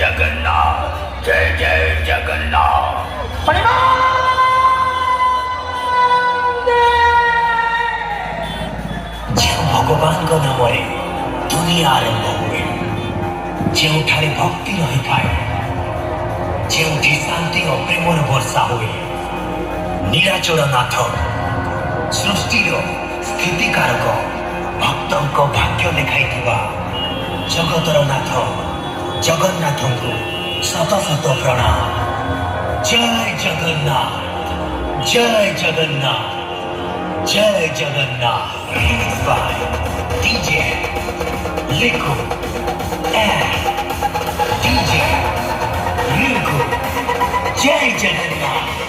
जगन्नाथ जय जय जगन्नाथ ଯେଉଁ ଭଗବାନଙ୍କ ନାମରେ ଦୁନିଆ ଆରମ୍ଭ ହୁଏ, ଯେଉଁଠାରେ ଭକ୍ତି ରହିଥାଏ, ଯେଉଁଠି ଶାନ୍ତି ଓ ପ୍ରେମର ବର୍ଷା ହୁଏ, ନୀଳାଚଳ ନାଥ ସୃଷ୍ଟିର ସ୍ଥିତିକାରକ ଭକ୍ତଙ୍କ ଭାଗ୍ୟ ଦେଖାଇଥିବା ଜଗତର ନାଥ ଜଗନ୍ନାଥଙ୍କୁ ଶତ ଶତ ପ୍ରଣାମ। ଜୟ ଜଗନ୍ନାଥ ଜୟ ଜଗନ୍ନାଥ ଜୟ Jagannath. Remix by DJ Liku and DJ Rinku। जय जगन्नाथ।